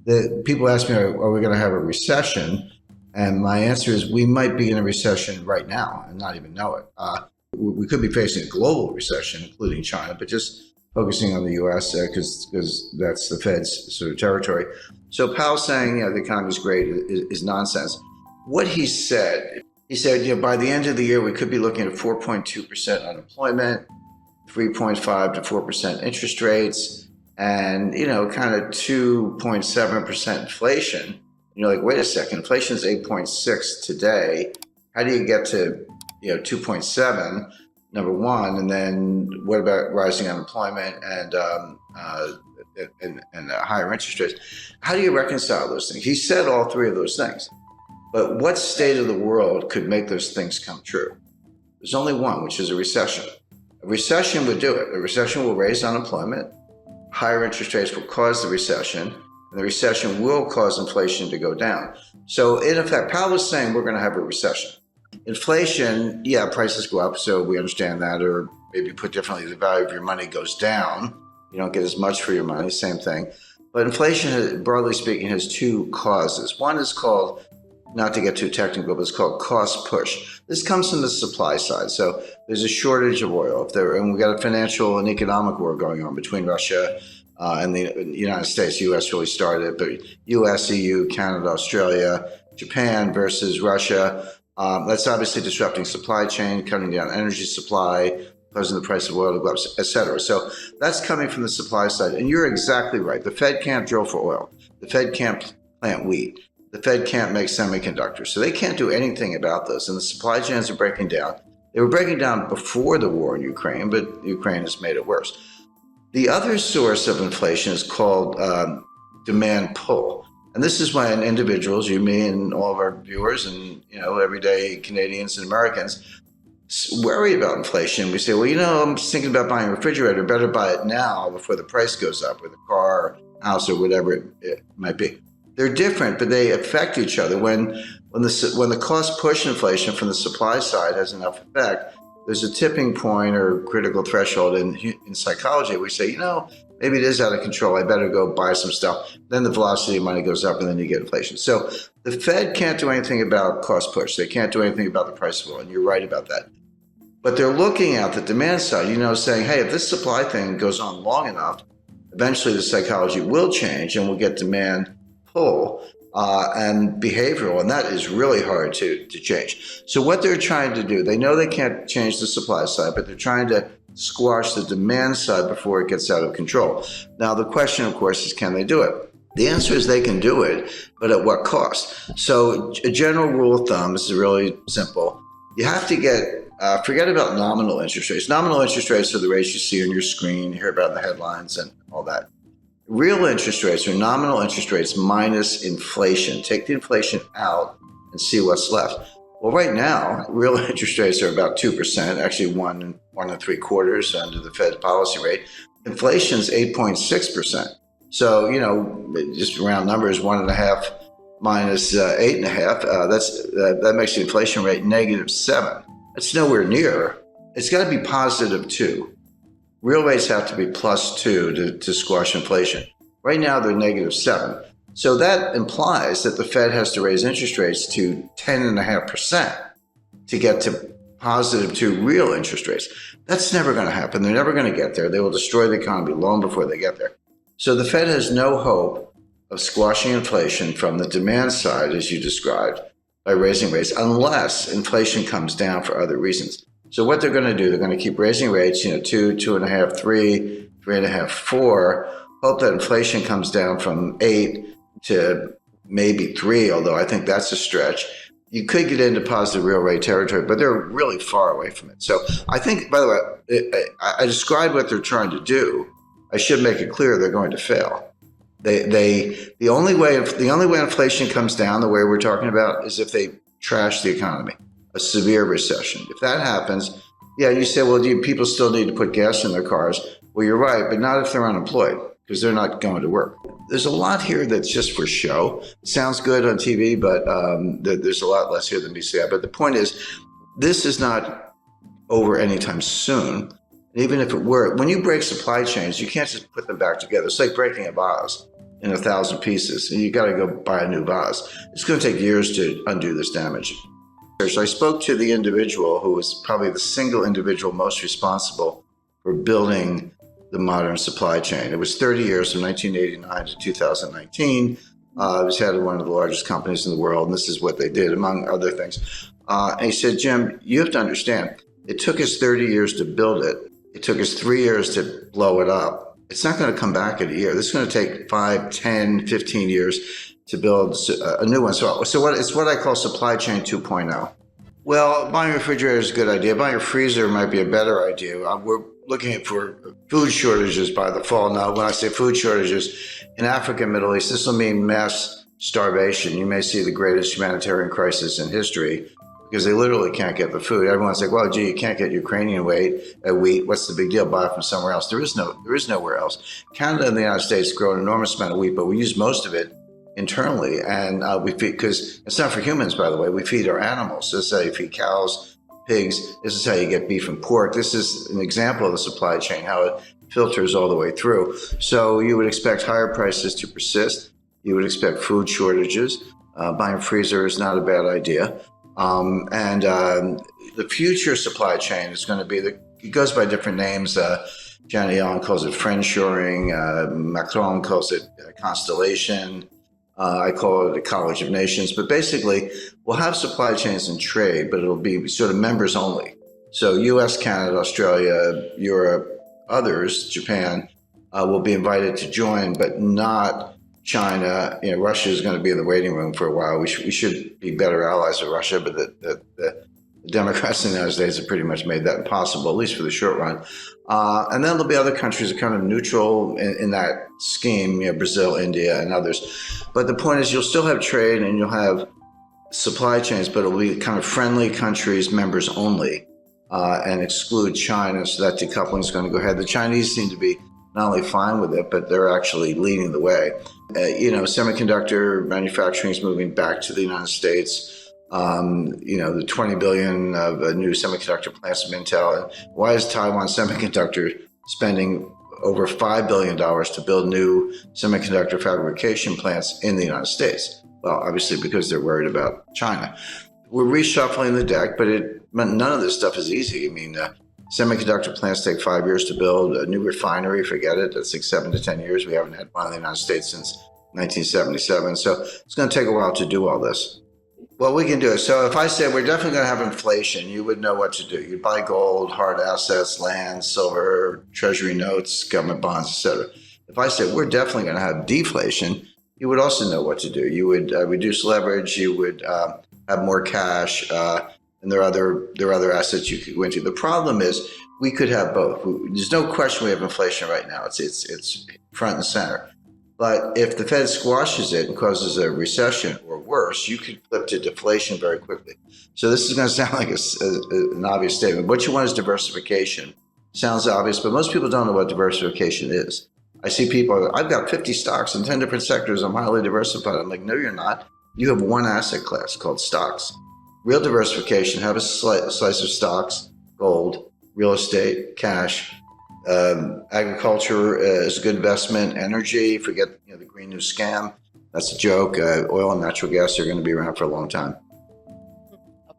The people ask me, are we going to have a recession? And my answer is we might be in a recession right now and not even know it. We could be facing a global recession, including China, but just focusing on the U.S. Because that's the Fed's sort of territory. So Powell saying, the economy is great is nonsense. What he said, by the end of the year, we could be looking at 4.2% unemployment, 3.5 to 4% interest rates, and, kind of 2.7% inflation. You're like, wait a second, inflation is 8.6 today. How do you get to, 2.7, number one? And then what about rising unemployment and higher interest rates? How do you reconcile those things? He said all three of those things. But what state of the world could make those things come true? There's only one, which is a recession. A recession would do it. A recession will raise unemployment. Higher interest rates will cause the recession. And the recession will cause inflation to go down. So in effect, Powell was saying we're going to have a recession. Inflation, prices go up, so we understand that, or maybe put differently, the value of your money goes down. You don't get as much for your money, same thing. But inflation, broadly speaking, has two causes. One is called, not to get too technical, but it's called cost push. This comes from the supply side. So there's a shortage of oil, and we've got a financial and economic war going on between Russia and the United States. The U.S. really started, but U.S., EU, Canada, Australia, Japan versus Russia. That's obviously disrupting supply chain, cutting down energy supply, causing the price of oil to go up, et cetera. So that's coming from the supply side. And you're exactly right. The Fed can't drill for oil. The Fed can't plant wheat. The Fed can't make semiconductors. So they can't do anything about this. And the supply chains are breaking down. They were breaking down before the war in Ukraine, but Ukraine has made it worse. The other source of inflation is called demand pull. And this is when individuals, you, me, and all of our viewers and, everyday Canadians and Americans worry about inflation. We say, well, I'm just thinking about buying a refrigerator. Better buy it now before the price goes up, or the car, house, or whatever it might be. They're different, but they affect each other. When the cost push inflation from the supply side has enough effect, there's a tipping point or critical threshold in psychology. We say, maybe it is out of control. I better go buy some stuff. Then the velocity of money goes up, and then you get inflation. So the Fed can't do anything about cost push. They can't do anything about the price of oil, and you're right about that. But they're looking at the demand side, saying, hey, if this supply thing goes on long enough, eventually the psychology will change, and we'll get demand pull and behavioral, and that is really hard to change. So what they're trying to do, they know they can't change the supply side, but they're trying to squash the demand side before it gets out of control. Now, the question, of course, is can they do it? The answer is they can do it, but at what cost? So a general rule of thumb, this is really simple. You have to forget about nominal interest rates. Nominal interest rates are the rates you see on your screen, you hear about in the headlines and all that. Real interest rates are nominal interest rates minus inflation. Take the inflation out and see what's left. Well, right now, real interest rates are about 2%, actually 1.75% under the Fed's policy rate. Inflation's 8.6%. So, just round numbers, 1.5 minus 8.5, that makes the inflation rate -7. That's nowhere near. It's got to be +2. Real rates have to be +2 to squash inflation. Right now, they're -7. So that implies that the Fed has to raise interest rates to 10.5% to get to +2 real interest rates. That's never going to happen. They're never going to get there. They will destroy the economy long before they get there. So the Fed has no hope of squashing inflation from the demand side, as you described, by raising rates, unless inflation comes down for other reasons. So what they're going to do, they're going to keep raising rates, 2, 2.5, 3, 3.5, 4, hope that inflation comes down from 8 to maybe 3, although I think that's a stretch. You could get into positive real rate territory, but they're really far away from it. So I think, by the way, I described what they're trying to do. I should make it clear they're going to fail. The only way inflation comes down, the way we're talking about, is if they trash the economy, a severe recession. If that happens, you say, well, do people still need to put gas in their cars? Well, you're right, but not if they're unemployed, because they're not going to work. There's a lot here that's just for show. It sounds good on TV, but there's a lot less here than meets the eye. But the point is, this is not over anytime soon. And even if it were, when you break supply chains, you can't just put them back together. It's like breaking a vase. in 1,000 pieces. And you got to go buy a new vase. It's going to take years to undo this damage. So I spoke to the individual who was probably the single individual most responsible for building the modern supply chain. It was 30 years from 1989 to 2019. It was head of one of the largest companies in the world, and this is what they did, among other things. And he said, Jim, you have to understand, it took us 30 years to build it. It took us 3 years to blow it up. It's not going to come back in a year. This is going to take 5, 10, 15 years to build a new one. So it's what I call supply chain 2.0. Well, buying a refrigerator is a good idea. Buying a freezer might be a better idea. We're looking for food shortages by the fall. Now, when I say food shortages, in Africa and Middle East, this will mean mass starvation. You may see the greatest humanitarian crisis in history because they literally can't get the food. Everyone's like, well, gee, you can't get Ukrainian wheat. What's the big deal? Buy it from somewhere else. There is nowhere else. Canada and the United States grow an enormous amount of wheat, but we use most of it internally, and we feed, because it's not for humans, by the way. We feed our animals. This is how you feed cows, pigs. This is how you get beef and pork. This is an example of the supply chain, how it filters all the way through. So you would expect higher prices to persist. You would expect food shortages. Buying a freezer is not a bad idea. The future supply chain is going to be it goes by different names. Janet Yellen calls it friendshoring. Macron calls it constellation. I call it a college of nations, but basically we'll have supply chains and trade, but it'll be sort of members only. So US, Canada, Australia, Europe, others, Japan, will be invited to join, but not China. Russia is going to be in the waiting room for a while. We should be better allies with Russia, but the Democrats in the United States have pretty much made that impossible, at least for the short run. And then there'll be other countries that are kind of neutral in that scheme, Brazil, India, and others. But the point is you'll still have trade and you'll have supply chains, but it'll be kind of friendly countries, members only, and exclude China. So that decoupling is going to go ahead. The Chinese seem to be not only fine with it, but they're actually leading the way. Semiconductor manufacturing is moving back to the United States. The 20 billion of new semiconductor plants from Intel. And why is Taiwan Semiconductor spending over $5 billion to build new semiconductor fabrication plants in the United States? Well, obviously because they're worried about China. We're reshuffling the deck, but none of this stuff is easy. Semiconductor plants take 5 years to build. A new refinery, forget it. That's like 7 to 10 years. We haven't had one in the United States since 1977. So it's going to take a while to do all this. Well, we can do it. So if I said we're definitely going to have inflation, you would know what to do. You'd buy gold, hard assets, land, silver, treasury notes, government bonds, etc. If I said we're definitely going to have deflation, you would also know what to do. You would reduce leverage. You would have more cash, and there are other assets you could go into. The problem is we could have both. There's no question we have inflation right now. It's front and center. But if the Fed squashes it and causes a recession or worse, you could flip to deflation very quickly. So this is going to sound like an obvious statement. What you want is diversification. Sounds obvious, but most people don't know what diversification is. I see people, I've got 50 stocks in 10 different sectors. I'm highly diversified. I'm like, no, you're not. You have one asset class called stocks. Real diversification, have a slice of stocks, gold, real estate, cash. Agriculture is a good investment. Energy, forget the Green New Scam. That's a joke. Oil and natural gas are going to be around for a long time.